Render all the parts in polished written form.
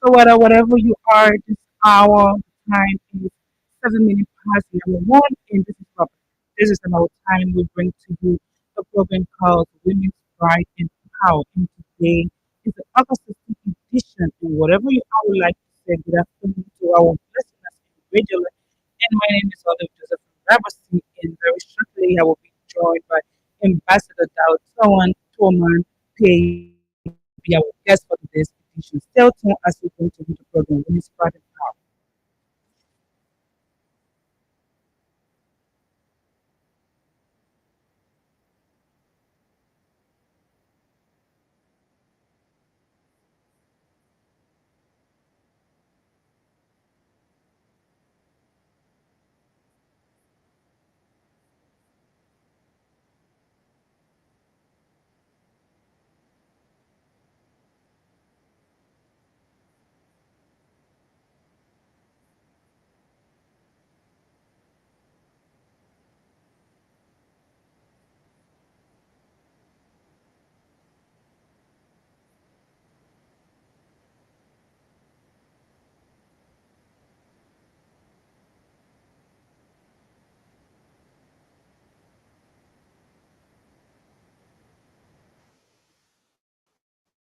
So whatever you are, this hour time is 7 minutes past the hour one, and this is about time we bring to you a program called Women's Pride and Power. And today is the August 15th edition, and whatever you I would like to say, good afternoon to our listeners individually. And my name is Olive Joseph Rabasi, and very shortly I will be joined by Ambassador Dao Toman Pay will be our guest for today's edition. Stay tuned as we go to the program Women's Pride and Power.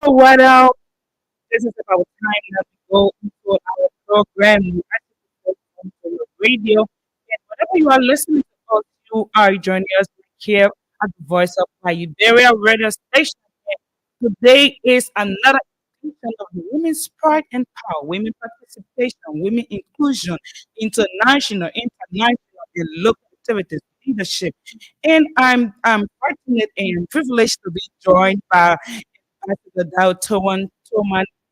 So what else? This is about time that we go into our program. You actually go onto your radio. And whatever you are listening to us, you are joining us here at the Voice of Liberia radio station. And today is another edition of the Women's Pride and Power, women participation, women inclusion, international, and local activities, leadership. And I'm fortunate and privileged to be joined by Ambassador Toman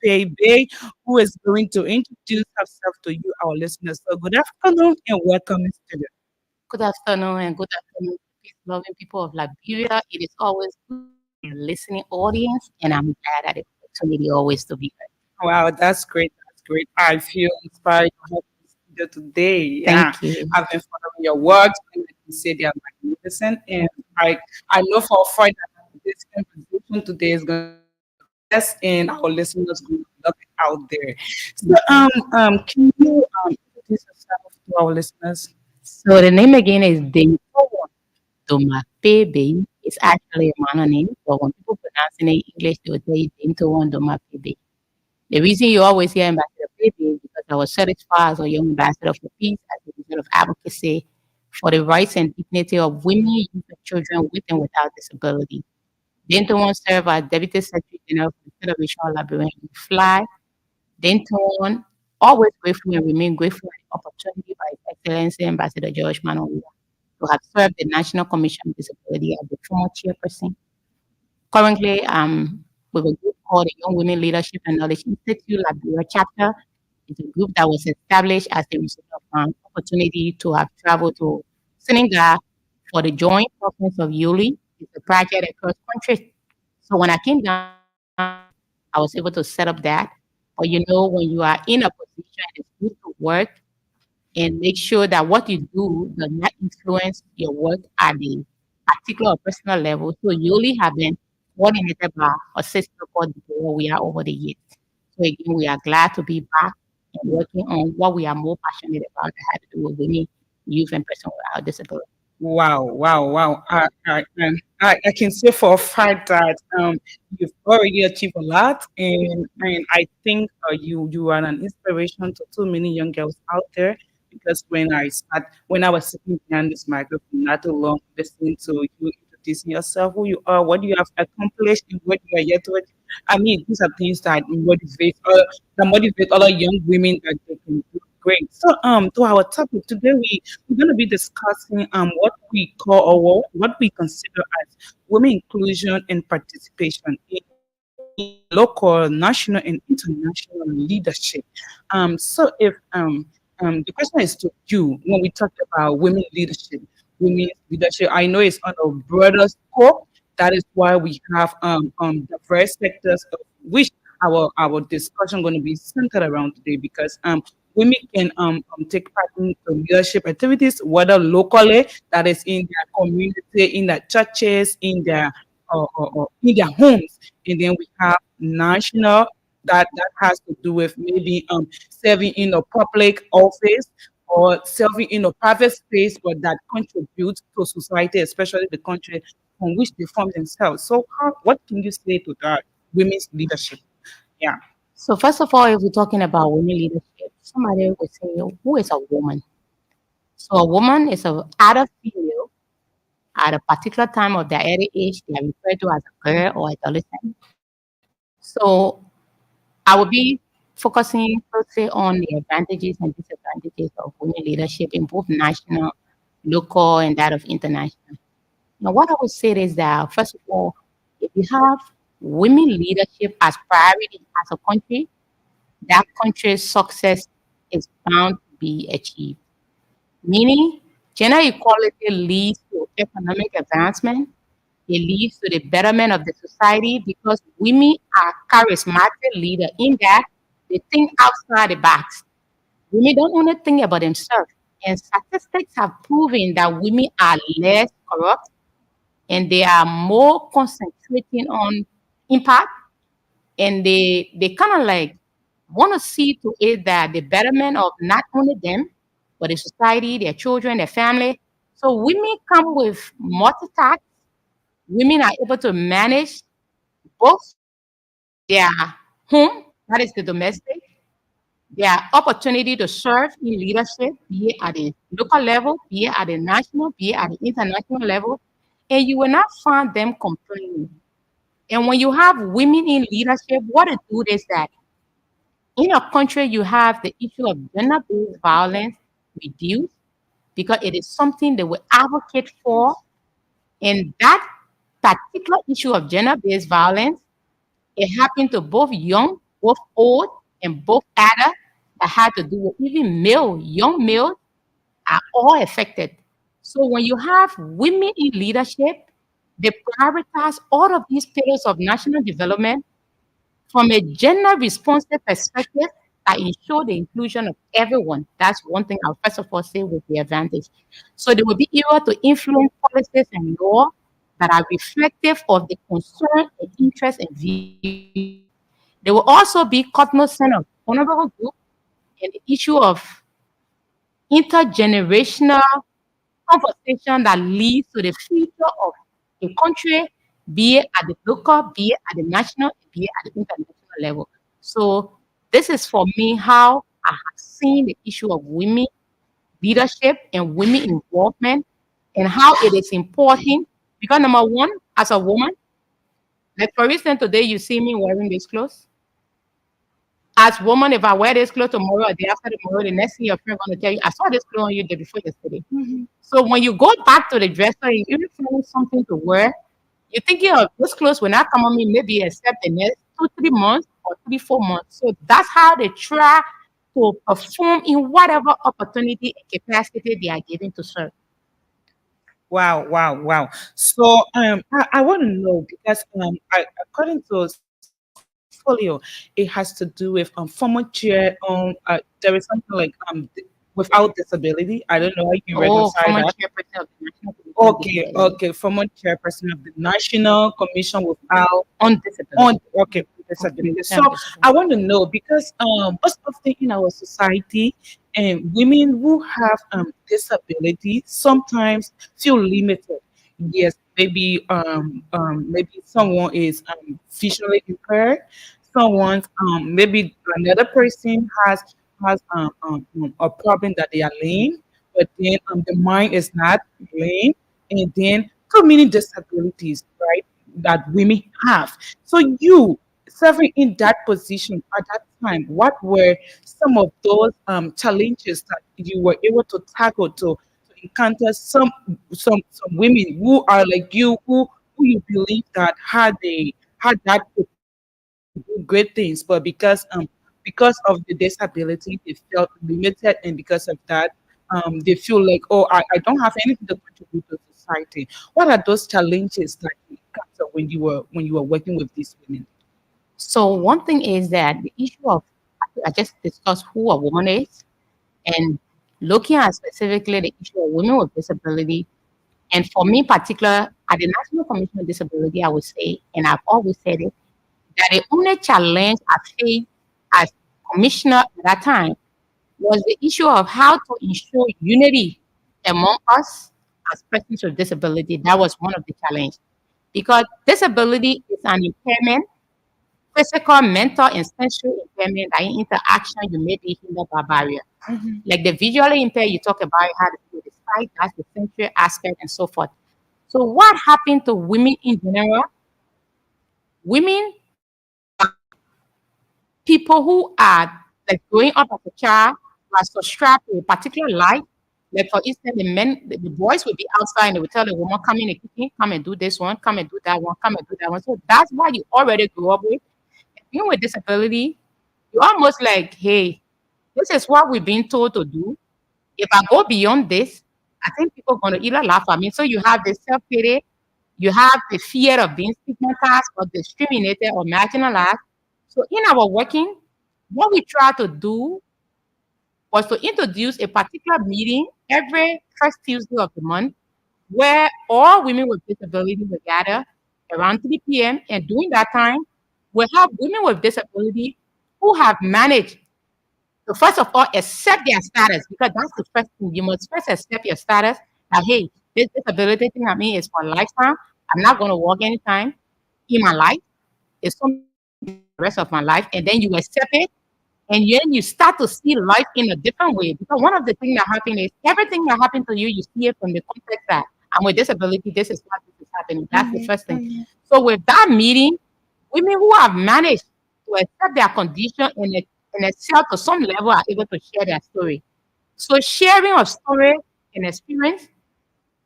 Bay, who is going to introduce herself to you, our listeners. So good afternoon and welcome, Mr. Studio. Good afternoon and good afternoon, peace-loving people of Liberia. It is always good to have a listening audience, and I'm glad at the opportunity always to be here. Wow, that's great. That's great. I feel inspired to have this studio today. Yeah, Thank you. I've been following your works, and I can say they are magnificent. And I know for a fact that this conversation today is going to be a success, and our listeners going to love it out there. So, can you introduce yourself to our listeners? So the name again is Dame Doma Baby. It's actually a manor name, but when people pronounce it in English, they will tell you Dame Doma Baby. The reason you always hear Ambassador Baby is because I was certified as a young ambassador for peace as a result of advocacy for the rights and dignity of women, youth, and children with and without disability. Denton served as Deputy Secretary General for the Federation of Liberian Youth Fly. Denton always grateful and remain grateful for the opportunity by His Excellency Ambassador George Manuel to have served the National Commission on Disability as the former chairperson. Currently, with a group called the Young Women Leadership and Knowledge Institute Liberia chapter. It's a group that was established as a result of opportunity to have traveled to Senegal for the joint conference of Yuli. It's a project across countries. So when I came down, I was able to set up that. But you know, when you are in a position, it's good to work and make sure that what you do does not influence your work at the particular or personal level. So you only have been coordinated by a sister called where we are over the years. So again, we are glad to be back and working on what we are more passionate about that had to do with women, youth, and persons without disability. Wow, wow, wow. I can say for a fact that you've already achieved a lot, and I think you are an inspiration to too many young girls out there. Because when I was sitting behind this microphone not too long, listening to you introducing yourself, who you are, what you have accomplished, and what you are yet to achieve. I mean, these are things that motivate other young women that they can do great. So, to our topic today, we're going to be discussing what we call or what we consider as women inclusion and participation in local, national, and international leadership. So, if the question is to you when we talk about women leadership, I know it's on a broader scope. That is why we have diverse sectors of which our discussion going to be centered around today because women can take part in the leadership activities, whether locally, that is in their community, in their churches, in their or in their homes, and then we have national that has to do with maybe serving in a public office or serving in a private space, but that contributes to society, especially the country from which they form themselves. So, what can you say to that women's leadership? Yeah. So first of all, if we're talking about women leadership, somebody would say, who is a woman? So a woman is a adult female at a particular time of their early age. They are referred to as a girl or adolescent. So I will be focusing closely on the advantages and disadvantages of women leadership in both national, local, and that of international. Now, what I would say is that, first of all, if you have women leadership as priority as a country, that country's success is bound to be achieved. Meaning, gender equality leads to economic advancement, it leads to the betterment of the society because women are charismatic leaders in that they think outside the box. Women don't only think about themselves. And statistics have proven that women are less corrupt and they are more concentrating on impact and they kind of like want to see to it that the betterment of not only them, but the society, their children, their family. So women come with multitask. Women are able to manage both their home, that is the domestic, their opportunity to serve in leadership, be it at the local level, be it at the national, be it at the international level, and you will not find them complaining. And when you have women in leadership, what it do is that in a country you have the issue of gender-based violence reduced because it is something they will advocate for. And that particular issue of gender-based violence, it happened to both young, both old, and both adult that had to do with even male, young males are all affected. So when you have women in leadership, they prioritize all of these pillars of national development from a gender responsive perspective that ensure the inclusion of everyone. That's one thing I'll first of all say with the advantage. So they will be able to influence policies and law that are reflective of the concern and interest and views of women. They will also be cognizant of vulnerable groups and the issue of intergenerational conversation that leads to the future of a country, be it at the local, be it at the national, be it at the international level. So this is for me how I have seen the issue of women leadership and women involvement and how it is important. Because number one, as a woman, like for instance, today you see me wearing these clothes. As woman, if I wear this clothes tomorrow or day after tomorrow, the next thing your friend gonna tell you, I saw this clothes on you the day before yesterday. So when you go back to the dresser and you find something to wear, you're thinking of those clothes will not come on me maybe except the next 2, 3 months or 3, 4 months. So that's how they try to perform in whatever opportunity and capacity they are given to serve. Wow, wow, wow. So I want to know because according to some portfolio, it has to do with former chair there is something like without disability. I don't know how you can Oh, reconcile former that. chairperson of the National Commission on Okay, Disability. okay. Former chairperson of the National Commission without On on disability. okay disability. So On I disability. want to know because most often in our society, women who have disability sometimes feel limited. Yes, maybe someone is visually impaired. Someone maybe another person has a problem that they are lame, but then the mind is not lame, and then so many disabilities, right? That women have. So you serving in that position at that time, what were some of those challenges that you were able to tackle to encounter some women who are like you who you believe that had that potential to do great things, but because of the disability they felt limited, and because of that they feel like, oh, I don't have anything to contribute to society. What are those challenges that you encountered when you were working with these women? So one thing is that the issue of I just discussed who a woman is and looking at specifically the issue of women with disability. And for me, particular at the National Commission on Disability, I would say, and I've always said it, that the only challenge I faced as commissioner at that time was the issue of how to ensure unity among us as persons with disability. That was one of the challenges because disability is an impairment, physical, mental, and sensory impairment that in interaction you may be hindered by barrier. Mhm. Like the visually impaired, you talk about how to do the sight, that's the sensory aspect, and so forth. So, what happened to women in general? Women people who are like growing up as a child are subscribed to a particular life. Like for instance, the boys will be outside and they will tell the woman, come in the kitchen, come and do this one, come and do that one, come and do that one. So that's what you already grew up with. Being with disability, you're almost like, hey, this is what we've been told to do. If I go beyond this, I think people are going to either laugh at me. So you have the self pity, you have the fear of being stigmatized or discriminated or marginalized. So in our working, what we try to do was to introduce a particular meeting every first Tuesday of the month where all women with disability will gather around 3 p.m. And during that time, we'll have women with disability who have managed to, first of all, accept their status because that's the first thing. You must first accept your status that, hey, this disability thing I mean is for a lifetime. I'm not going to work anytime in my life. It's something the rest of my life. And then you accept it and then you start to see life in a different way. Because one of the things that happen is everything that happened to you, you see it from the context that I'm with disability, this is what this is happening. That's the Mhm. first thing. Mhm. So with that meeting, women who have managed to accept their condition and excel to some level are able to share their story. So sharing of story and experience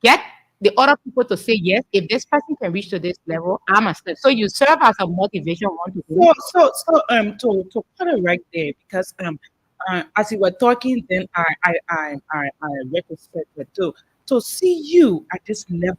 get the other people to say yes. If this person can reach to this level, I must. So you serve as a motivation one to do. To put it right there, because as you were talking, then I retrospected too. To see you at this level,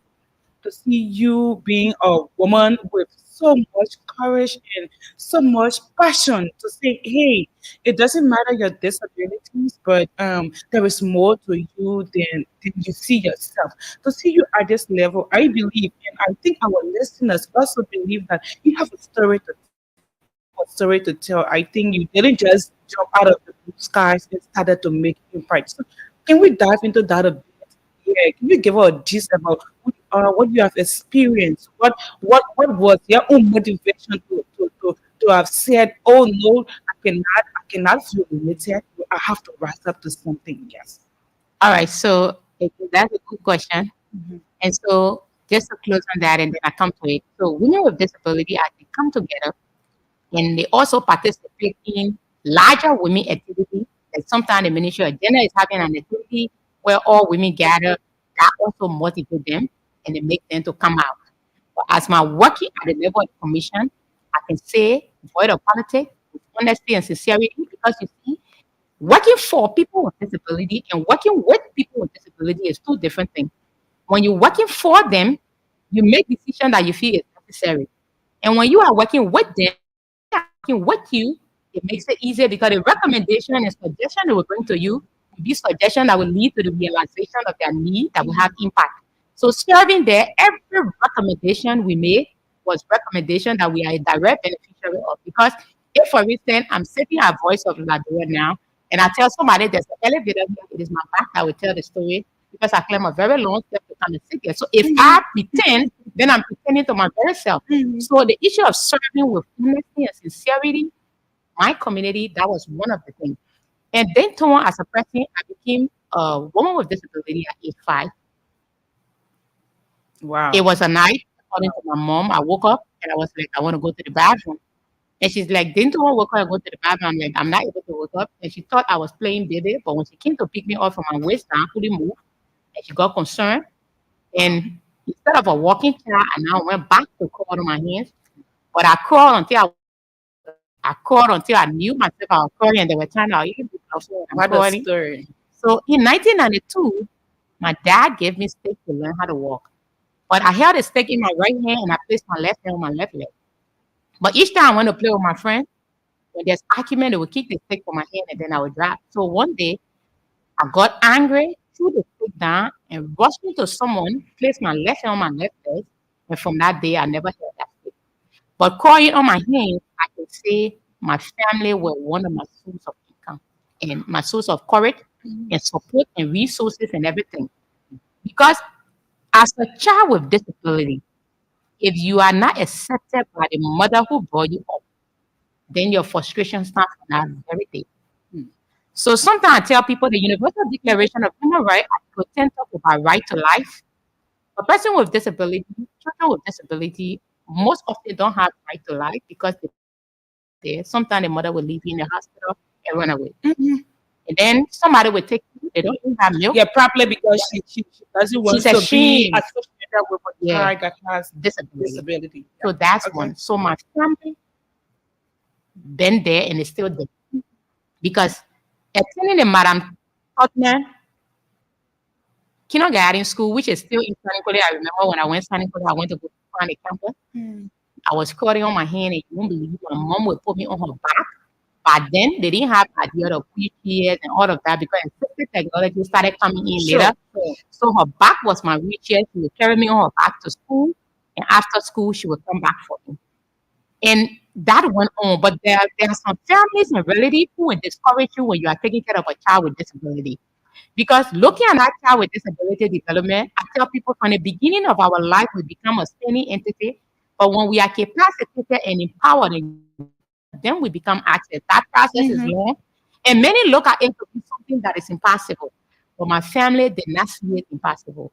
to see you being a woman with so much courage and so much passion to say, hey, it doesn't matter your disabilities, but there is more to you than you see yourself. To see you at this level, I believe, and I think our listeners also believe that you have a story to tell. You have a story to tell. I think you didn't just jump out of the blue skies and started to make impact. So can we dive into that a bit? Yeah, can you give us a gist about who you are, what you have experienced, what was your own motivation to have said, oh no, I cannot feel limited. I have to rise up to something. Yes. All right. So that's a good question. Mhm. And so just to close on that, and then I come to it. So women with disability actually come together and they also participate in larger women activities. Like sometimes the Ministry of Gender is having an activity where all women gather. That also motivate them and they make them to come out. But as my working at the level of the commission, I can say void of politics with honesty and sincerity because you see, working for people with disability and working with people with disability is two different things. When you're working for them, you make decisions that you feel is necessary. And when you are working with them, working with you, it makes it easier because the recommendation and suggestion they will bring to you will be suggestion that will lead to the realization of their need that will have impact. So serving there, every recommendation we made was recommendation that we are a direct beneficiary of. Because if, for instance, I'm sitting at Voice of Liberia now, and I tell somebody there's an elevator here, it is my back that will tell the story because I climb a very long step to come and sit there. So if I pretend, then I'm pretending to my very self. Mhm. So the issue of serving with honesty and sincerity, my community, that was one of the things. And then Tomo, as a person, I became a woman with disability at age 5. It Wow. was a night, according to my mom. I woke up and I was like, I want to go to the bathroom. And she's like, didn't you want to wake up and go to the bathroom? I'm like, I'm not able to wake up. And she thought I was playing baby. But when she came to pick me up from my waist down, I couldn't move. And she got concerned. And instead of a walking chair, I now went back to crawl on my hands. But I crawled until I knew myself I was crawling and they were trying to even be careful when I'm What a crawling. story. So in 1992, my dad gave me stick to learn how to walk. But I held a stick in my right hand and I placed my left hand on my left leg. But each time I went to play with my friend, when there's argument, they would kick the stick from my hand and then I would drop. So one day I got angry, threw the stick down and rushed into someone, placed my left hand on my left leg. And from that day, I never held that stick. But crying on my hands, I can say my family were one of my source of income and my source of courage and support and resources and everything. Because as a child with disability, if you are not accepted by the mother who brought you up, then your frustration starts from that very day. So sometimes I tell people the Universal Declaration of Human Rights, Article 10 talks about right to life. A person with disability, children with disability, most often don't have right to life because they put there. Sometimes the mother will leave you in the hospital and run away. And then somebody will take you, they don't even have milk. Yeah, probably because Yeah. she doesn't want She's to be ashamed. associated with a Yeah, child that has disability. disability. So Yeah. that's Okay. one. So my family been there and it's still there. Because attending the Madam Tottenham kindergarten school, which is still in Sannicolé. I remember when I went Sannicolé, I went to go find a campus. I was crying on my hand, and you won't believe my mom would put me on her back. But then they didn't have idea of wheelchairs and all of that because assistive technology started coming in Sure. later. So her back was my wheelchair. She would carry me on her back to school, and after school she would come back for me. And that went on. But there are some families and relatives who will discourage you when you are taking care of a child with disability. Because looking at that child with disability development, I tell people from the beginning of our life, we become a spending entity. But when we are capacitated and empowered and given resources, then we become access. That process is Mm-hmm. long. And many look at it to be something that is impossible. But my family did not see it impossible.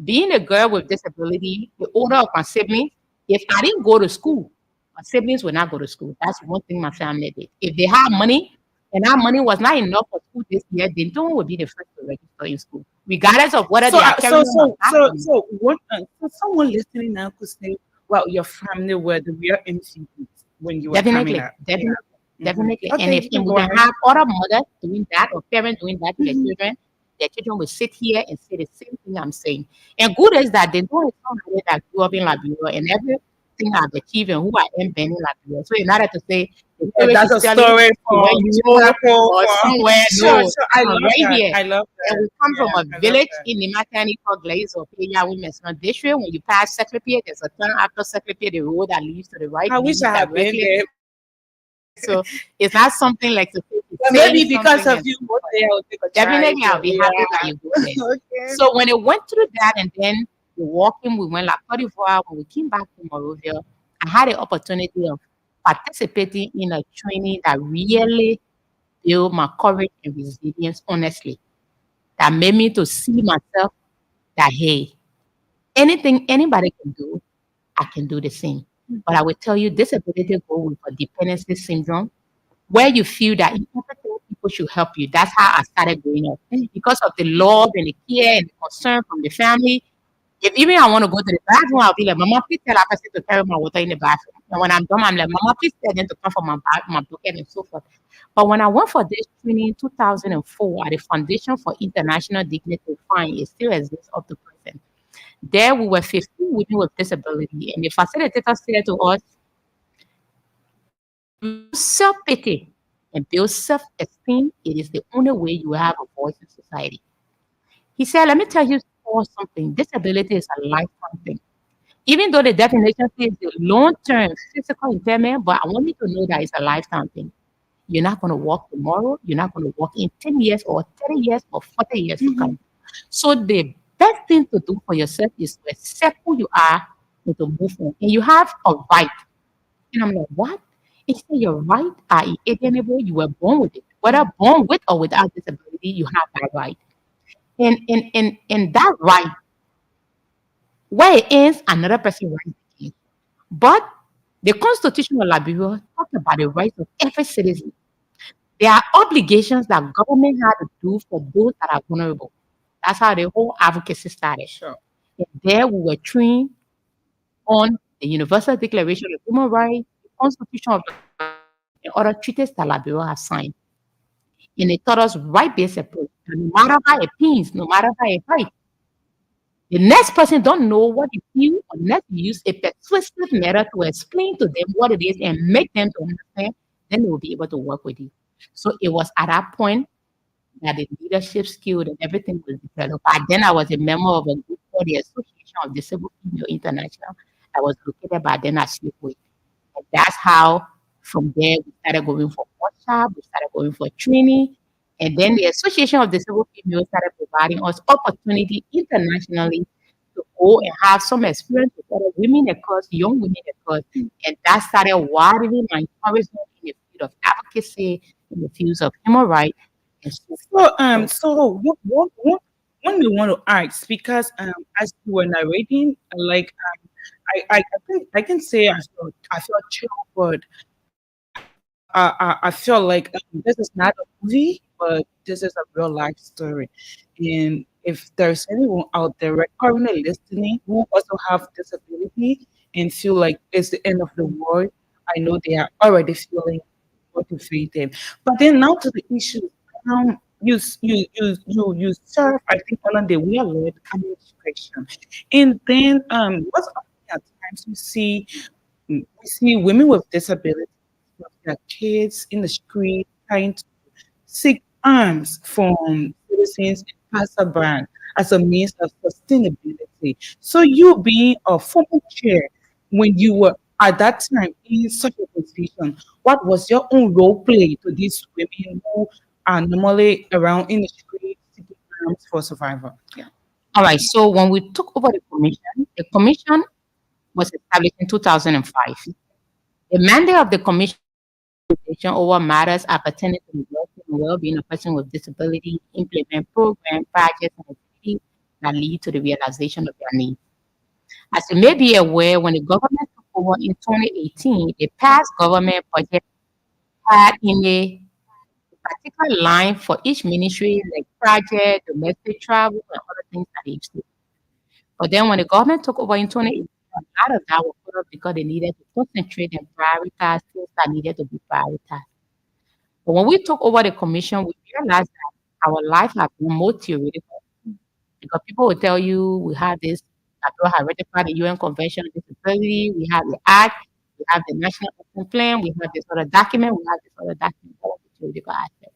Being a girl with disability, the older of my siblings, if I didn't go to school, my siblings would not go to school. That's one thing my family did. If they had money, and that money was not enough for school this year, then someone would be the first to register in school, regardless of whether So, they are carrying on my back or not. so someone listening now could say, "Well, your family were the real MCPs when you were coming Definitely, up." Yeah. definitely, Hmm. definitely. And Okay, if you can and we go can ahead. have other mothers doing that or parents doing that to Hmm. their children will sit here and say the same thing I'm saying. And good is that they know it's somebody that grew up in Liberia and everything I've achieved and who I am been in Liberia. So in order to say the Yeah, story that's she's a telling story to where from you grew up Toronto. or For somewhere, sure, no, sure. I I'm love right that. here. I love And that. we come from Yeah, a I love village that. in the Matani called Glaze or Peya Women's District. When you pass Secretary, there's a turn after Secretary, the road that leads to the right I wish leads I had been directly. there. So it's not something like to say But it's saying maybe because something of and you, one day I will take a try. definitely I'll So be happy that you go there. yeah. Okay. So when it went through that and then the walking, we went like 34 when we came back to Morovia, I had the opportunity of participating in a training that really built my courage and resilience, honestly. That made me to see myself that hey, anything anybody can do, I can do the same. But I will tell you, disability go with a dependency syndrome where you feel that in everything people should help you. That's how I started growing up. Because of the love and the care and the concern from the family. If even I want to go to the bathroom, I'll be like, Mama, please tell that person to carry my water in the bathroom. And when I'm done, I'm like, Mama, please tell them to come for my bucket and so forth. But when I went for this training in 2004 at the Foundation for International Dignity Fine, it still exists up to present. There we were 15 women with disability, and the facilitator said to us, if you lose self-pity and build self-esteem, it is the only way you will have a voice in society. He said, let me tell you all something. Disability is a lifetime thing. Even though the definition says the long-term physical impairment, but I want you to know that it's a lifetime thing. You're not going to walk tomorrow. You're not going to walk in 10 years or 30 years or 40 years to come. So the best thing to do for yourself is to accept who you are and to move on. And you have a right. And I'm like, what? He said, your right are inalienable. You were born with it. Whether born with or without disability, you have that right. And that right, where it ends, another person right begins. But the Constitution of Liberia talks about the rights of every citizen. There are obligations that government had to do for those that are vulnerable. That's how the whole advocacy started. Sure. And there we were trained on the Universal Declaration of Human Rights, the Constitution of Liberia, and other treaties that Liberia has signed. And it taught us right-based approach. And no matter how it pains, no matter how it hurts, the next person don't know what you feel unless you use a persuasive method to explain to them what it is and make them to understand, then they will be able to work with you. So it was at that point that the leadership skill and everything was developed. Back then I was a member of a group called the Association of Disabled Female International that was located by then at Slipway. And that's how from there we started going for workshop, we started going for training. And then the Association of Disabled Females started providing us opportunity internationally to go and have some experience with other women across, young women across. And that started widening my encouragement in the field of advocacy, in the fields of human rights, and so So, forth. what when we want to ask, because as you were narrating, like I think I can say I feel chill, but I feel like this is not a movie, but this is a real life story. And if there's anyone out there currently listening who also have disability and feel like it's the end of the world, I know they are already feeling motivated. But then now to the issue, you serve, I think, on the real administration, and then what's happening at times we see women with disabilities with their kids in the street trying to seek arms from citizens and passerby as a means of sustainability. So you being a former chair when you were at that time in such a position, what was your own role play to these women who are normally around in the street seeking arms for survival? Yeah. All right, so when we took over the commission was established in 2005. The mandate of the commission over matters appertaining to the welfare and well-being of persons with disability, implement programs, projects, and activities that lead to the realization of their needs. As you may be aware, when the government took over in 2018, the past government budget had in a particular line for each ministry, like project, domestic travel, and other things that they used to. But then when the government took over in 2018, a lot of that was put up because they needed to concentrate and prioritize things that needed to be prioritized. But when we took over the commission, we realized that our life had been more theoretical because people will tell you we have this, that we have ratified the UN Convention on Disability, we have the Act, we have the National Action Plan, we have this other document, we have this other document, all of the theoretical aspect.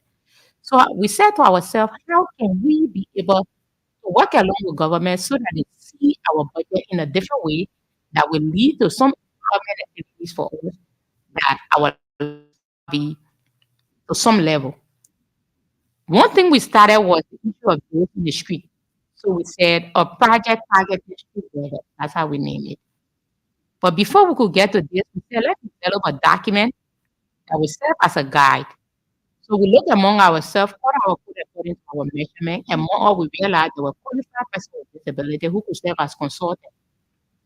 So we said to ourselves, how can we be able to work along with government so that they see our budget in a different way that will lead to some government activities for us that our life be to some level. One thing we started was the issue of growth in the street. So we said a project targeted street level. That's how we named it. But before we could get to this, we said let's develop a document that will serve as a guide. So we looked among ourselves, what our code according to our measurement, and more we realized there were qualified persons with disability who could serve as consultants.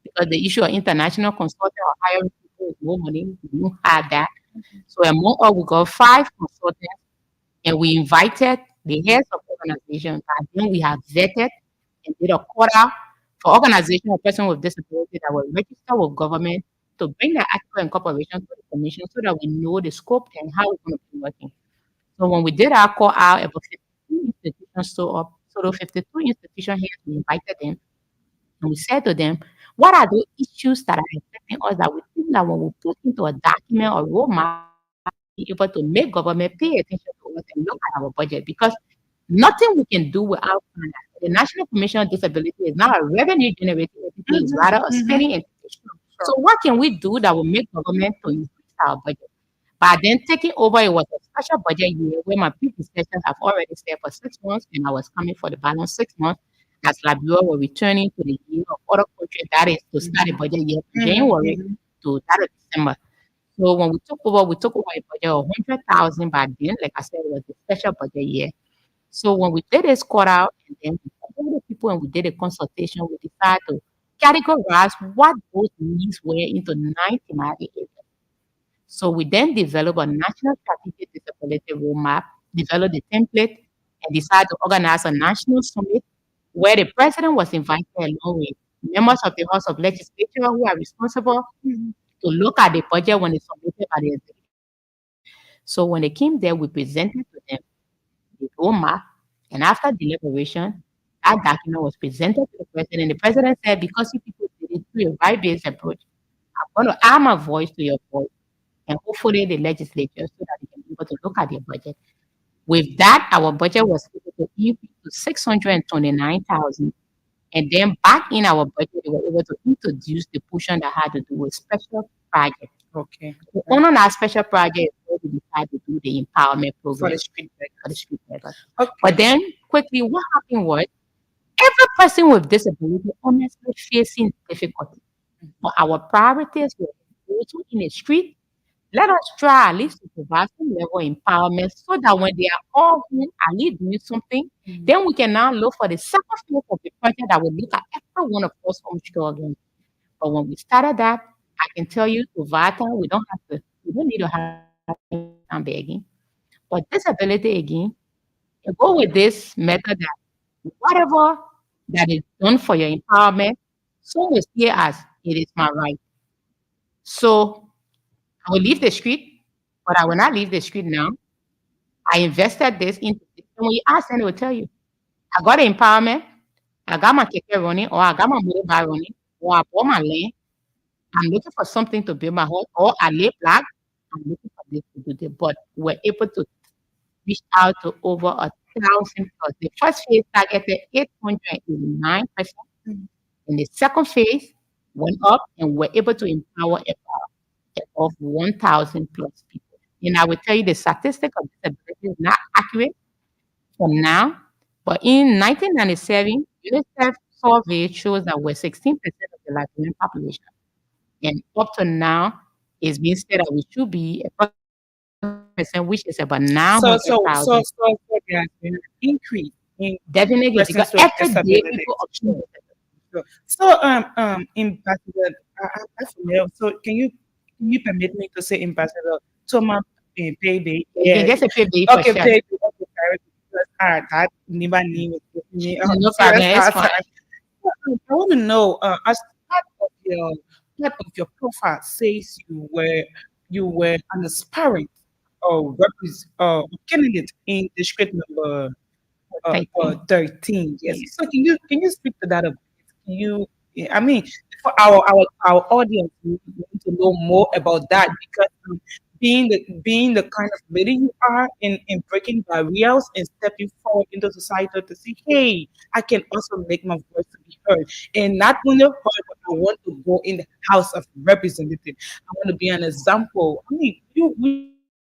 Because the issue of international consulting or hiring people with more money, we don't have that. So among all, we got 5 consultants and we invited the heads of organizations and then we have vetted and did a quota for organizations or persons with disability that were registered with government to bring their article incorporation to the commission so that we know the scope and how we're going to be working. So when we did our call out, about 52 institutions stood up. So those 52 institution heads, we invited them and we said to them, what are the issues that are affecting us that we think that when we put into a document or roadmap, be able to make government pay attention to us and look at our budget? Because nothing we can do without finance. The National Commission on Disability is not a revenue generating entity, it's rather a spending entity. So what can we do that will make government to increase our budget? By then taking over, it was a special budget year where my predecessors have already stayed for 6 months and I was coming for the balance 6 months as Liberia were returning to the year of other countries, that is to start the budget year from January to that of December. So when we took over a budget of 100,000 by then, like I said, it was a special budget year. So when we did this quarter out and then we got all the people and we did a consultation, we decided to categorize what those needs were into 9 thematic areas. So we then developed a national strategic disability roadmap, developed the template, and decided to organize a national summit where the president was invited along with members of the House of Legislature who are responsible to look at the budget when it's submitted by the executive. So when they came there, we presented to them the roadmap, and after deliberation, that document was presented to the president. The president said, because you people did it through a right-based approach, I'm going to add my voice to your voice and hopefully the legislature so that they can be able to look at their budget. With that, our budget was able to increase to 629,000. And then back in our budget, they were able to introduce the portion that had to do with special projects. Okay. Okay. On our special project, where we decided to do the empowerment For the program street for the beggars. street beggars. But Okay. then quickly, what happened was every person with disability honestly facing difficulty. But our priorities were those who in the street. Let us try at least to provide some level of empowerment so that when they are all home at least doing something, Mhm. then we can now look for the second phase of the project that will look at every one of us home struggling. But when we started that, I can tell you to Vata, we don't need to have anyone down begging. But disability again, you go with this method that whatever that is done for your empowerment, so we see it as it is my right. So I will leave the street, but I will not leave the street now. I invested this into this. And when you ask them, they will tell you, I got the empowerment, I got my keke running, or I got my motorbike running, or I bought my land. I'm looking for something to build my house, or I lay black. I'm looking for this to do this. But we're able to reach out to over 1,000 plus. The first phase targeted 889%. Mhm. And the second phase went up and we're able to empower of 1,000 plus people. And I will tell you the statistic of disability is not accurate for now, but in 1997, UNICEF survey shows that we're 16% of the Liberian population. And up to now, it's being said that we should be approximately 20%, which is about So 900,000. there has been an increase in Definitely, because persons with every day disabilities. people Sure. obtain Sure. So Ambassador, I'm familiar. So can you permit me to say Ambassador Thomas Baby? you Yeah. can just a pay for Okay, sure. baby. Okay, sorry. Because that never name is giving me a No serious problem, it's hard fine. time. I want to know, as part of your profile says you were an aspirant or candidate in district number Thank you. 13. Yes. Yes. So can you speak to that a bit? Can you? Yeah, I mean, for our audience, we need to know more about that because being the kind of lady you are in breaking barriers and stepping forward into society to say, hey, I can also make my voice to be heard, and not only heard, but I want to go in the House of Representatives. I want to be an example. I mean, you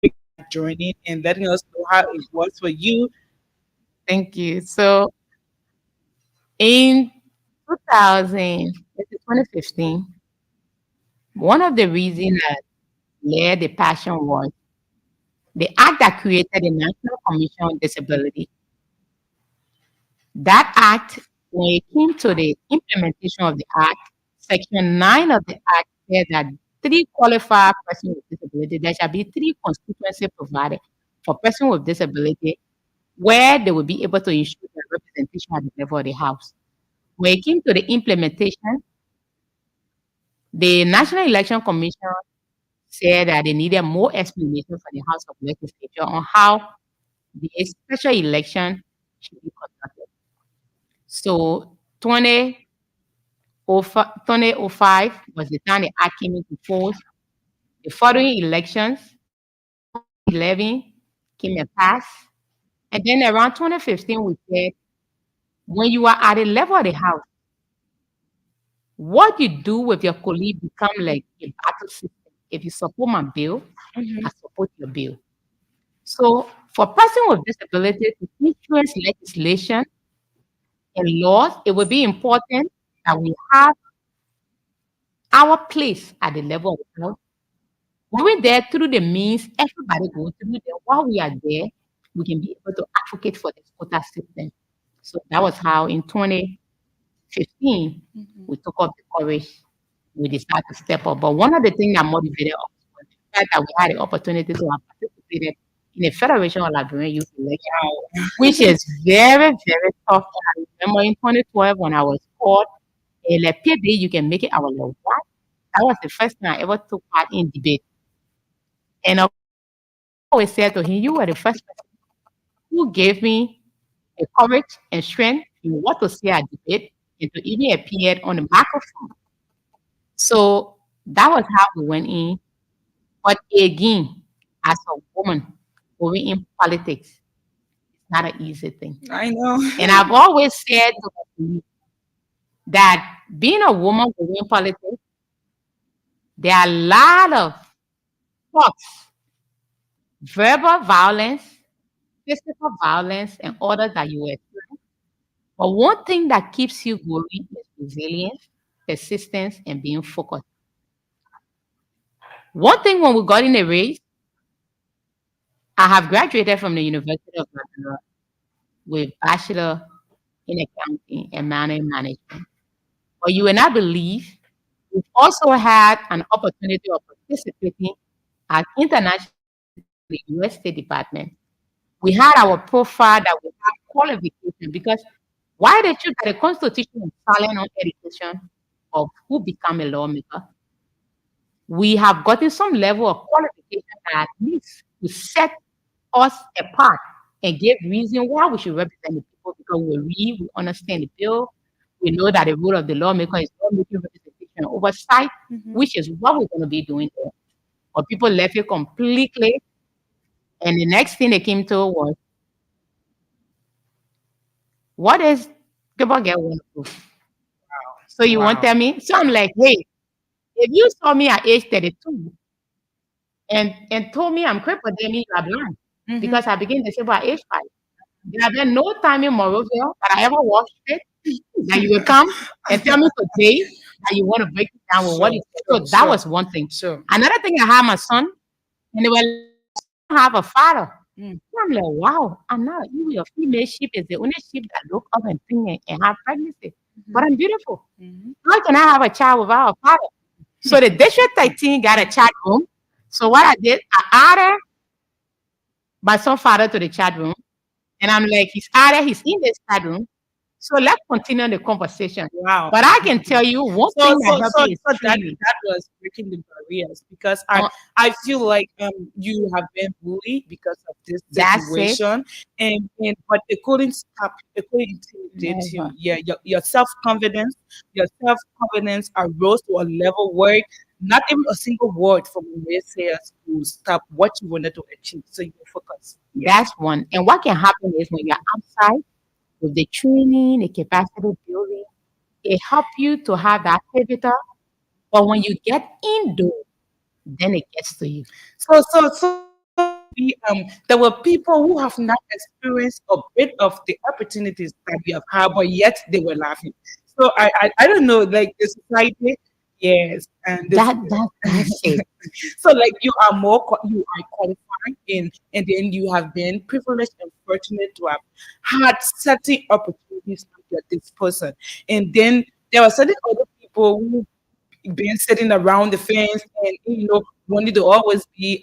speak that journey and letting us know how it was for you. Thank you. So in 2000, this is 2015, one of the reasons that led the passion was the act that created the National Commission on Disability. That act, when it came to the implementation of the act, Section 9 of the act said that three qualified persons with disability, there shall be three constituencies provided for persons with disability where they will be able to ensure their representation at the level of the House. When it came to the implementation, the National Election Commission said that they needed more explanation for the House of Legislature on how the special election should be conducted. So 2005 was the time the act came into force. The following elections, 2011 came and passed. And then around 2015, we said, when you are at the level of the House, what you do with your colleague become like a battle system. If you support my bill, I Mhm. support your bill. So for person with disability to influence legislation and laws, it will be important that we have our place at the level of the House. When we're there through the means everybody goes through there, while we are there, we can be able to advocate for this quota system. So that was how in 2015 Mhm. we took up the courage, we decided to step up. But one of the things that motivated us was the fact that we had the opportunity to have participated in a Federation of Liberian Youth election, Wow. which is very, very tough. And I remember in 2012 when I was called, Le PB, you can make it our level. What? That was the first time I ever took part in debate. And I always said to him, you were the first person who gave me the courage and strength in what to say at debate and to even appear on the microphone. So that was how we went in. But again, as a woman going in politics, it's not an easy thing. I know. And I've always said to my colleagues that being a woman going in politics, there are a lot of talks, verbal violence, physical violence, and others that you experience. But one thing that keeps you going is resilience, persistence, and being focused. One thing when we got in a race, I have graduated from the University of Bangalore with bachelor in accounting and management. But you will not believe we've also had an opportunity of participating at international events in the US State Department. We had our profile that we have qualification because why the truth that the Constitution is silent on education of who become a lawmaker, we have gotten some level of qualification that at least to set us apart and give reason why we should represent the people because we read, we understand the bill, we know that the role of the lawmaker is lawmaking representation and oversight, which is what we're going to be doing there. But people left it completely, and the next thing they came to was, what is people get one proof? So you won't Wow. tell me? So I'm like, hey, if you saw me at age 32 and told me I'm crippled, then you are blind because I became disabled at age 5. There have been no time in Morovia that I ever watched it that you will come and tell me today that you want to break it down with what it is. So that was one thing. Sure. Another thing, I had my son, and they were like, "You don't have a father." So I'm like, wow, I'm not. You, your female sheep is the only sheep that look up and think and have pregnancy. But I'm beautiful. How can I have a child without a father? So the district 13 got a chat room. So what I did, I added my son father to the chat room. And I'm like, he's in this chat room. So let's continue the conversation. Wow. But I can tell you one So, thing that so, helped so, me is so that training. that was breaking the barriers because Uh, I feel like you have been bullied because of this That's it. situation, and but they couldn't stop, they couldn't intimidate you. Never. Yeah, your self confidence arose to a level where not even a single word from the naysayers could stop what you wanted to achieve. So you focus. Yeah. That's one. And what can happen is when you're outside with the training, the capacity building, it helps you to have that pivotal. But when you get indoors, then it gets to you. So maybe there were people who have not experienced a bit of the opportunities that we have had, but yet they were laughing. So I don't know, like the society, yes, and this. That's it. So like you are qualified and then you have been privileged and fortunate to have had certain opportunities at this person, and then there are certain other people who been sitting around the fence and wanting to always be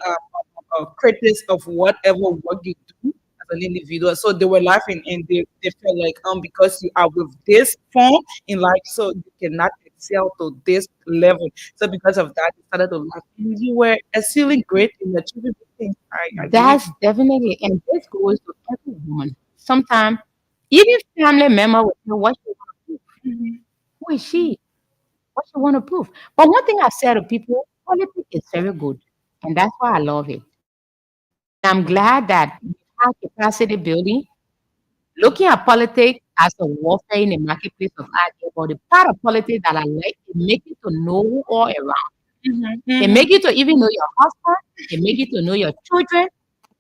critics of whatever work you do as an individual. So they were laughing and they felt like because you are with this form in life, so you cannot excel to this level. So because of that, they started to laugh. And you were excelling great in achieving the things. I believe. That's definitely, and this goes to every woman. Sometimes, even family member will say, what she want to prove? Mhm. Who is she? What she want to prove? But one thing I say to people, politics is very good. And that's why I love it. And I'm glad that we have capacity building, looking at politics as a warfare in the marketplace of ideas, but the part of politics that I like is make you to know who all around. Mhm. It Mhm. make you to even know your husband. It make you to know your children.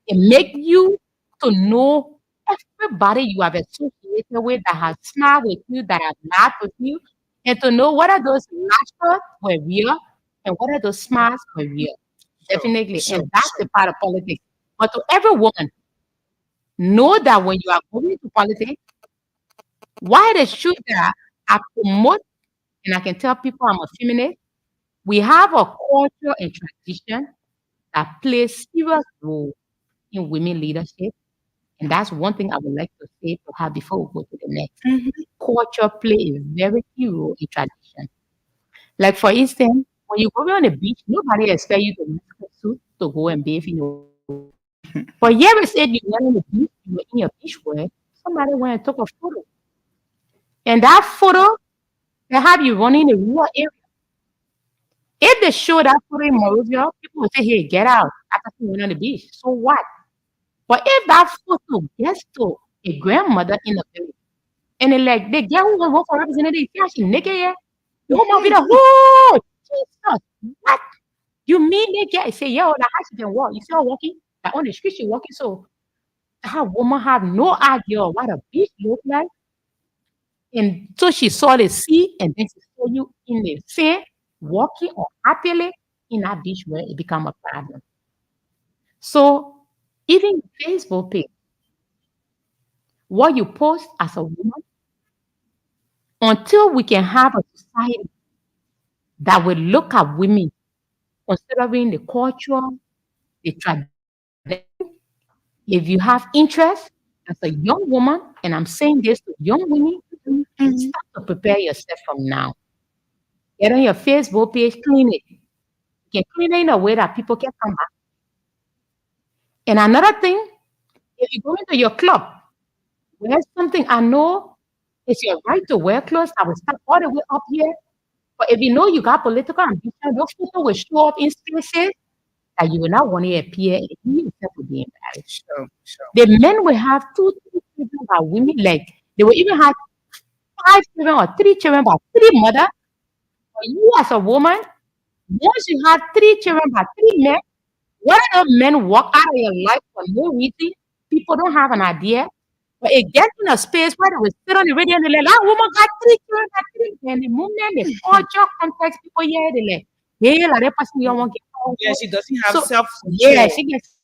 It make you to know everybody you have associated with that has smiled with you, that have laughed with you, and to know whether those laughter were real and whether those smiles were real. Sure, Definitely. sure, And that's sure. the part of politics. But to every woman, know that when you are going to politics, why the should that I promote and I can tell people I'm a feminist, we have a culture and tradition that plays serious role in women leadership. And that's one thing I would like to say to her before we go to the next. Mhm. Culture play a very key role in tradition. Like for instance, when you go on the beach, nobody expect you to wear a suit to go and bathe in the water. But here we said you went on the beach, you were in your beach wear, somebody went and took a photo. And that photo, they have you running in the rural area. If they show that photo in Morovia, people will say, hey, get out. After you went on the beach. So what? But if that photo gets to a grandmother in the village, and they like, they get who will vote for representative, yeah, she naked, yeah. The woman will be like, whoa, Jesus, what? You mean they get say, yo, the how she can walk? You see her walking? Like on the street, she walking. So that woman have no idea what a beach look like. And so she saw the sea and then she saw you in the sand, walking or happily in that beach where it become a problem. So even Facebook page, what you post as a woman, until we can have a society that will look at women, considering the culture, the tradition, if you have interest as a young woman, and I'm saying this to young women, Mhm. start to prepare yourself from now. Get on your Facebook page, clean it. You can clean it in a way that people can come back. And another thing, if you go into your club, wear something I know it's your right to wear clothes. I will start all the way up here. But if you know you got political ambition, those people will show up in spaces that you will not want to appear and you yourself will be embarrassed. Sure, sure. The men will have two, three children by women, like they will even have five children or three children by three mothers. But you as a woman, once you have three children by three men, what other men walk out of your life for no reason? People don't have an idea. But it gets in a space where they will sit on the radio and they're like, that woman got three children, got three. And the moment the culture context people hear, they're like, hey, like that person you want to get Yeah, powerful. she doesn't have So self yeah, control. she gets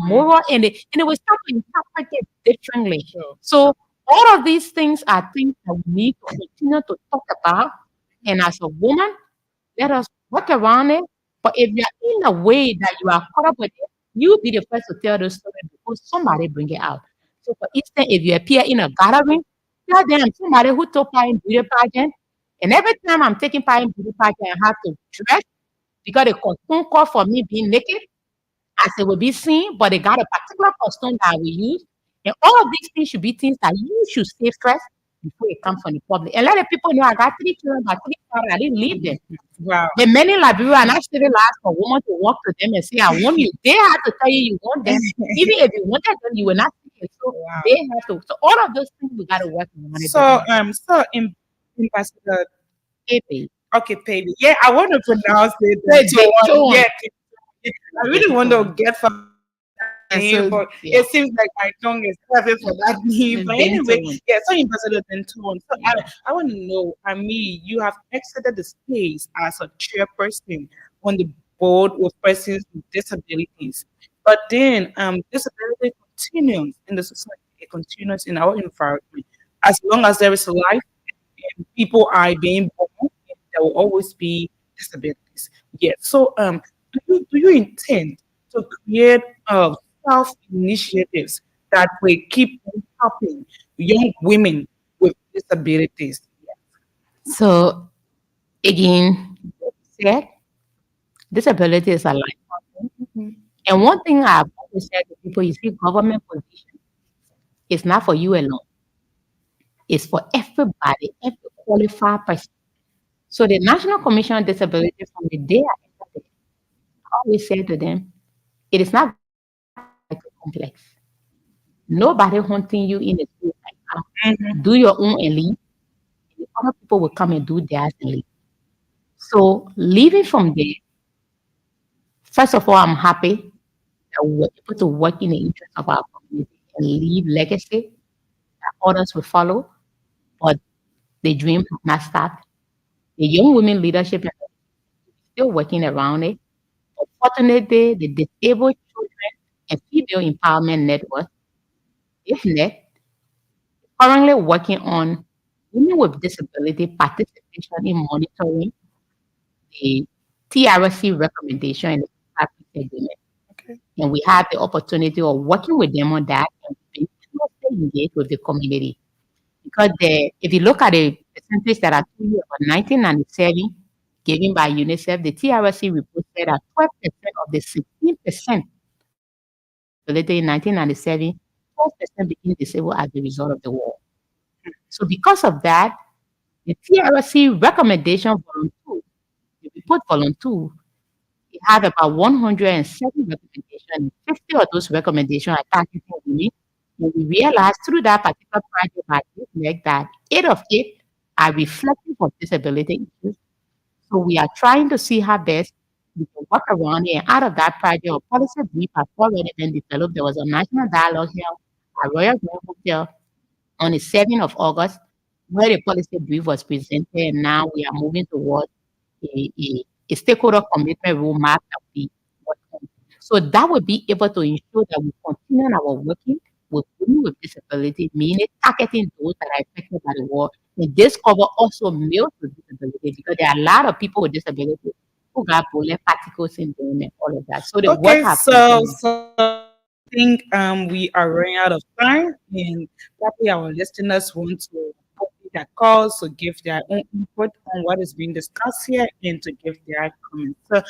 moral and it will start to interpret it differently. Sure. So all of these things are things that we need to continue to talk about. And as a woman, let us work around it. But if you're in a way that you are caught up with it, you be the first to tell those stories because somebody bring it out. So for instance, if you appear in a gathering, tell them somebody who took part in beauty pageant. And every time I'm taking part in beauty pageant, I have to dress because the costume call for me being naked as it will be seen, but they got a particular costume that I will use. And all of these things should be things that you should say first before it comes from the public. And let the people know I got three children, but three fathers, I didn't leave them. Wow. The men in Liberia are not still allowed for women to walk to them and say, I want you. They have to tell you you want them. Even if you wanted them, you will not see it. So Wow. they have to. So all of those things we got to work on it. So in Ambassador, Baby. okay, baby. Yeah, I want to pronounce it. Baby, Tone. Tone. Yeah, I really want to get from name, but yeah. it seems like my tongue is perfect for that name. But anyway, Tone. yeah, so Ambassador Denton. So I want to know, I mean, you have exited the space as a chairperson on the board with persons with disabilities. But then disability continues in the society, it continues in our environment. As long as there is life and people are being born, there will always be disabilities. Yeah. So do you intend to create self initiatives that will keep on helping young women with disabilities? So again, said, disability is a life. Mhm. And one thing I've always said to people, you see, government position is not for you alone. It's for everybody, every qualified person. So the National Commission on Disability, from the day I entered it, I always say to them, it is not going to be too complex. Nobody hunting you in the street right now. Mhm. Do your own and leave. And the other people will come and do theirs and leave. So leaving from there, first of all, I'm happy that we were able to work in the interest of our community and leave legacy that others will follow. But the dream has not stopped. The young women leadership is still working around it. Unfortunately, the Disabled Children and Female Empowerment Network, IFNET, is currently working on women with disability participation in monitoring the TRC recommendation in the tripartite agreement. Okay. And we have the opportunity of working with them on that and being closely engaged with the community. Because if you look at the percentage that I told you about 1997 given by UNICEF, the TRC report said that 12% of the 16% of women with disability in 1997, 12% became disabled as a result of the war. So because of that, the TRC recommendation volume 2, the report volume 2, it had about 107 recommendations. 50 of those recommendations are targeting women. And we realized through that particular project by this leg that 8 of it are reflective of disability issues. So we are trying to see how best we can work around it. And out of that project, a policy brief has already been developed. There was a national dialogue here at Royal Grand Hotel on the 7th of August, where the policy brief was presented, and now we are moving towards a stakeholder commitment roadmap that we work on. So that will be able to ensure that we continue our working with women with disability, meaning targeting those that are affected by the war. And this cover also males with disability because there are a lot of people with disability who got bullet particle syndrome and all of that. So the work Okay, have so continued. I think we are running out of time, and probably our listeners want to take their calls to give their own input on what is being discussed here and to give their comments. So,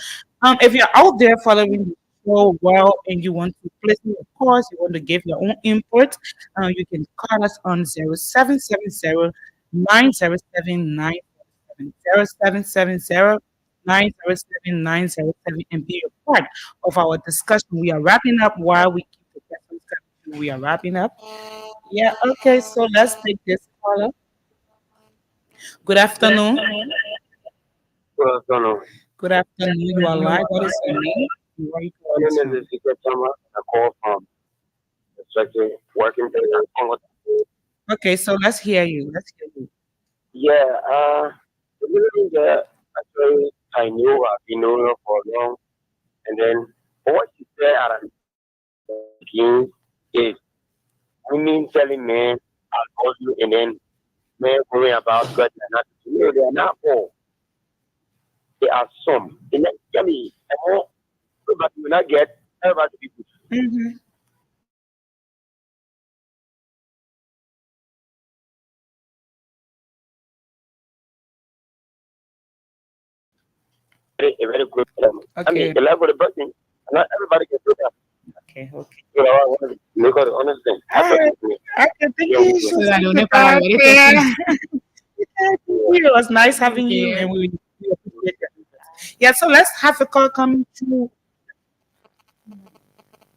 if you're out there following the show well and you want to place in your calls, you want to give your own input, you can call us on 0770-907-907, and be a part of our discussion. We are wrapping up while we keep the questions coming. We are wrapping up. Yeah, okay, so let's take this caller. Good afternoon. Good afternoon. Good afternoon. You are live. What is your name? And where are you My calling us name from? is Ezekiel Chama. I call from the sector working place. Okay, so let's hear you. Let's hear you. Yeah, the living there, actually, I knew I've been knowing her for long. And then, what she said at the beginning is women telling men, I'll call you, and then men worrying about God. They are not all. There are some. And then, tell me, everybody will not get, everybody will be Mm-hmm. a very good Okay, the level of the person, not everybody can do that. okay, okay. You know, I want to make an honest thing. I All thought right. it was Okay, thank yeah, you. yeah. So So I sorry don't know to if I that. already Yeah. talking. Yeah, thank you. It was nice Thank having you, you. and we appreciate your input. Yeah, so let's have a call coming through.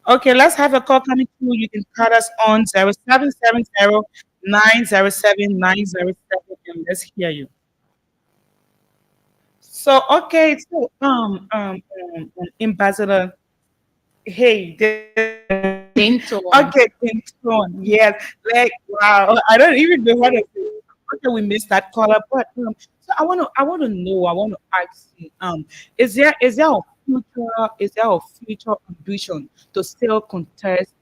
Okay, let's have a call coming through. You can call us on 0770-907-907, and let's hear you. So, okay, so Ambassador, hey, this is Clinton. okay, Clinton, yes, like wow, I don't even know what to say. Okay, we missed that caller, but so I want to ask you, is there a future ambition to still contest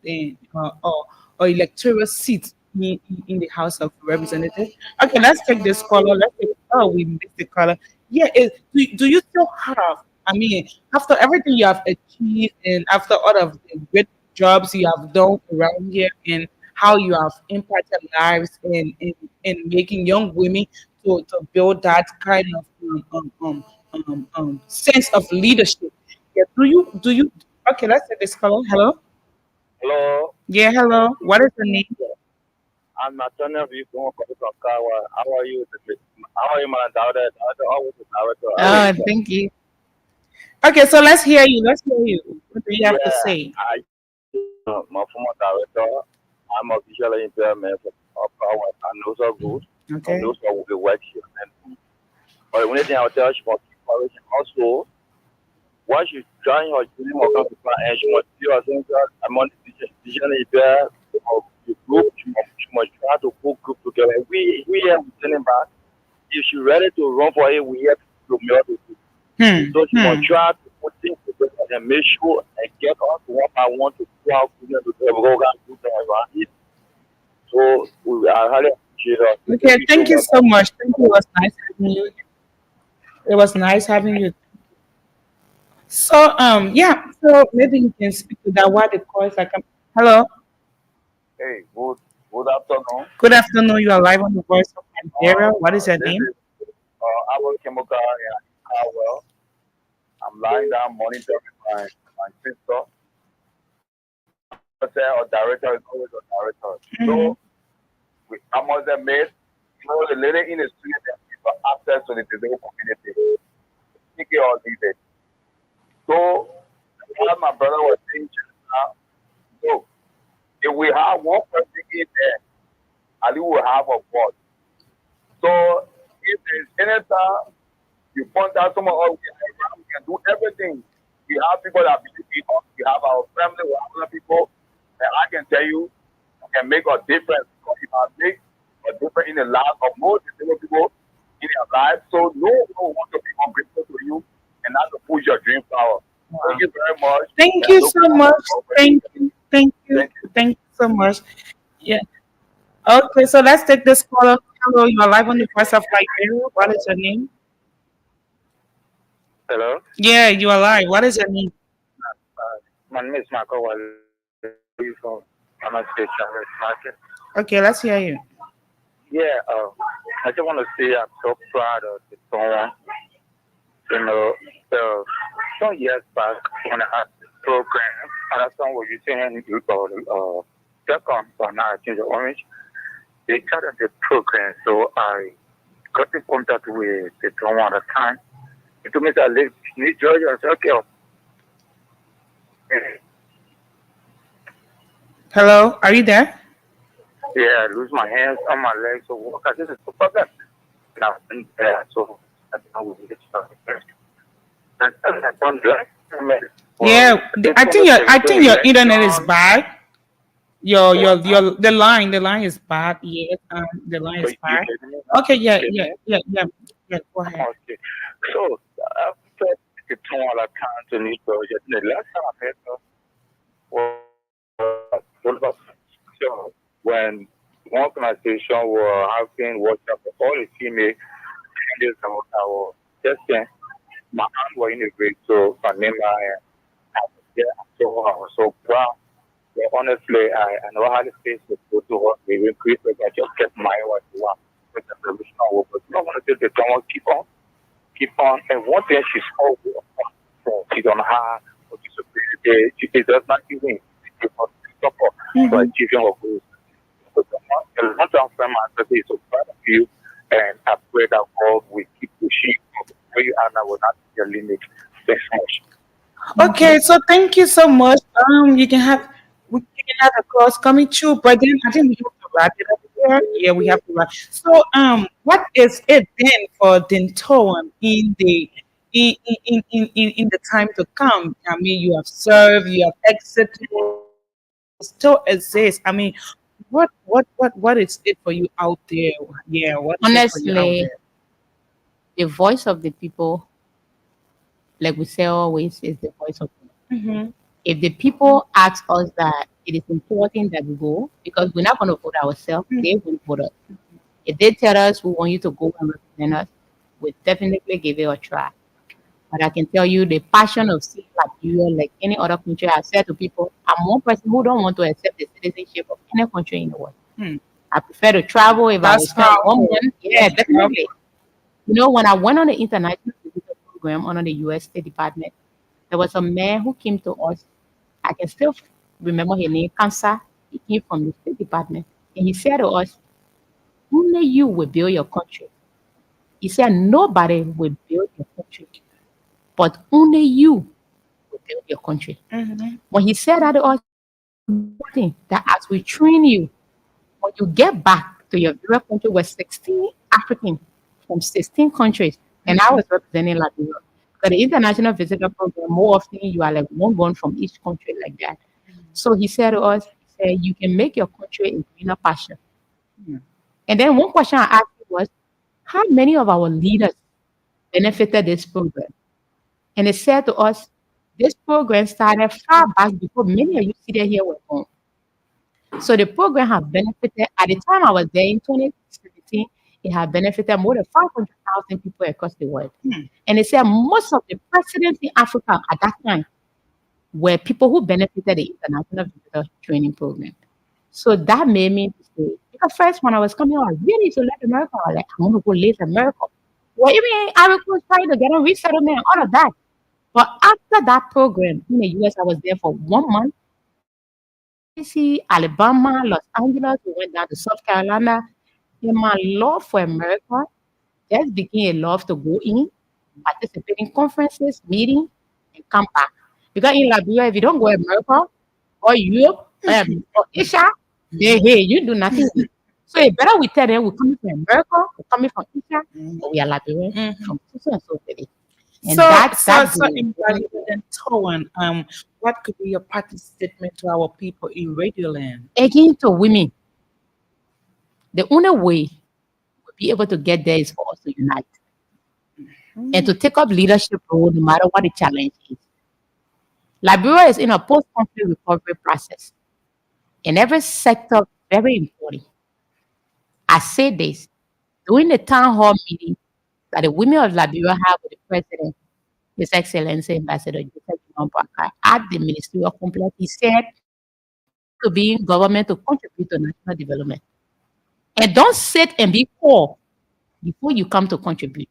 or electoral seats in the House of Representatives? Okay, let's take this caller. Let's take, oh, we missed the caller. Yeah, do you still have? I mean, after everything you have achieved and after all of the great jobs you have done around here and how you have impacted lives and making young women to build that kind of sense of leadership. Yeah, do you okay, let's take this call. Hello? Hello, Yeah, hello. What is the name? I'm Antonio V from Kawa. How are you today? How are you, man? Daughter, always a director. How are Oh, you? thank you. Okay, so let's hear you. Let's hear you. What do you have to Yeah, say? my former director. I'm a visual impairment of power and also good. And Okay. also will be work here. But the only thing I'll tell you about preparation also, once you join your dream or come to plan and she must do your things among the vision impaired of the group, she must try to put group together. We are sending back. If she's ready to run for it, we have to meet with it. Hmm. So she must Hmm. try to put things together and make sure and get us one by one to do our business together. We're going to do things around it. So we are highly appreciate us. Okay, Thank you so thank you much. so much. Thank you. It was nice having you. It was nice having you. So yeah, so maybe you can speak to that while the calls are coming. Hello, Hey, good afternoon. good afternoon. You are live on the Voice of Nigeria. What is your This name? is our chemical and Cowell. I'm lying down monitoring my sister. I say our director is always a director. Mm-hmm. So I must admit, the lady in the street that give her access to the disabled community. Take it or leave it. So what my brother was saying just now, so if we have one person in there, at least we have a voice. So if there's any time you point out some of us we are around, we can do everything. We have people that believe in us. We have our family, we have other people. And I can tell you, you can make a difference because you can make a difference in the lives of most disabled people in their lives. So no one wants to be ungrateful to you and not to push your dream forward. Thank Wow. you very much. Thank And I you look so forward much. to cooperating. Thank you. Thank you. Thank you. Thank you so much. Yeah. Okay, so let's take this caller. Hello, you are live on the voice of Liberia. What is your name? Hello. Yeah, you are live. What is your name? My name is Marco Wale from Anna State Charles Market. Okay, let's hear you. Yeah, I just want to say I'm so proud of the song. You know, some years back when I had this program, and that song was using second, but now I change the orange. They started the program, so I got in contact with the drummer at the time. He told me that I live in New Jersey. I said, okay, Hello, are you there? yeah, I lose my hands on my legs, so walk. This is the problem. Now, so I don't know what it's and that's one dress. Well, Yeah, this I one think is your internet is election. bad. Your the line is bad. Yes, the line So is you bad. get me? Okay, You yeah, get yeah, me? yeah, yeah, yeah. Go ahead. Okay. So after the tour I can't to New Project, the last time I met her was so when one organization were having workshop for all the female candidates I was testing, my hand were in the grade, so my name I was there, so I was so proud. Yeah, honestly, I know how the face would go to work, maybe increase, but I just kept my what you want with the professional work. But you don't want to do the drama, keep on. And one thing she's always she don't have or disability, she does not even give us support for Mm-hmm. achieving her goals. So a lot of them are say so proud of you, and I pray that God will keep pushing you where you are now will not be your limit. Thanks so much. Okay, so thank you so much. You can have a course coming through, but then I think we have to wrap it up here. Yeah, we have to wrap. So what is it then for Dentoan in the time to come? I mean, you have served, you have exited, you still exist. I mean, what is it for you out there? Yeah, what is it for you out Honestly, there? the voice of the people, like we say always, is the voice of people. Mm-hmm. If the people ask us that it is important that we go, because we're not going to vote ourselves, they will vote us. If they tell us we want you to go and represent us, we definitely give it a try. But I can tell you the passion of seeing Liberia, like any other country, I've said to people, I'm one person who don't want to accept the citizenship of any country in the world. Hmm. I prefer to travel if I will That's spend 1 month. powerful. Yeah, That's definitely. powerful. You know, when I went on the international visitor program under the US State Department, there was a man who came to us. I can still remember his name, Kansa. He came from the State Department. And he said to us, only you will build your country. He said, nobody will build your country, but only you will build your country. Mm-hmm. When he said that to us, thing that as we train you, when you get back to your very country with 16 Africans from 16 countries, and I was representing Liberia. Because the international visitor program, more often you are like one from each country like that. So he said to us, he said, you can make your country a greener pasture. And then one question I asked him was, how many of our leaders benefited this program? And they said to us, this program started far back before many of you seated here were born. So the program has benefited, at the time I was there in 2017, it had benefited more than 500,000 people across the world. And they said most of the presidents in Africa at that time were people who benefited the International Visitor Training Program. So that made me to say, because first when I was coming out, I really to let America, I was like, I want to go live in America. Well, even I was trying to get a resettlement, all of that. But after that program in the US, I was there for 1 month. DC, Alabama, Los Angeles, we went down to South Carolina. And my love for America just became a love to go in, participate in conferences, meetings, and come back. Because in Liberia, if you don't go to America or Europe or Asia, hey, you do nothing. So it better we tell them we're coming from America, we're coming from Asia, or we are Liberian Mm-hmm. from so and so. And that So goal, Ambassador and Towan, what could be your parting statement to our people in Radio Land? again to women, the only way we'll be able to get there is for us to unite and Hmm. to take up leadership role no matter what the challenge is. Liberia is in a post-conflict recovery process, and every sector is very important. I say this during the town hall meeting that the women of Liberia have with the president, His Excellency Ambassador Joseph Barker, at the ministerial complex. He said, "You come to be in government to contribute to national development, and don't sit and be poor before you come to contribute."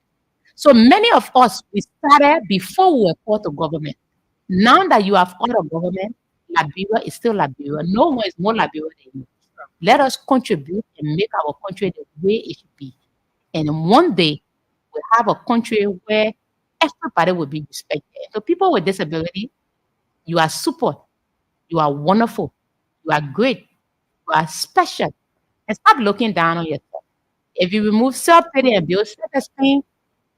So many of us, we started before we were called to government. Now that you have out of government, Liberia is still Liberia. No one is more Liberia than you. Let us contribute and make our country the way it should be. And one day, we'll have a country where everybody will be respected. So people with disability, you are super, you are wonderful, you are great, you are special. And stop looking down on yourself. If you remove self-pity and build self-esteem,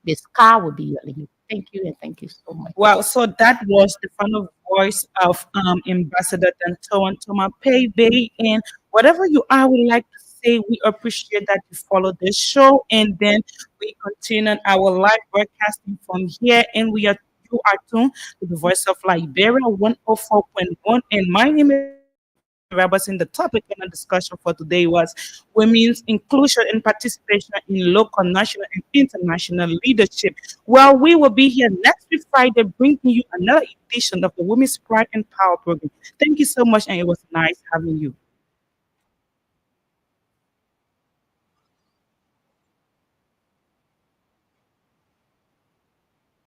the sky will be your limit. Thank you and thank you so much. Wow, so that was the final voice of Ambassador Dantoan Toma Bay. And whatever you are, would like to say, we appreciate that you follow this show. And then we continue our live broadcasting from here. And you are tuned to the voice of Liberia 104.1. And my name is Robertson. The topic and the discussion for today was women's inclusion and participation in local, national, and international leadership. Well, we will be here next week Friday, bringing you another edition of the Women's Pride and Power program. Thank you so much, and it was nice having you.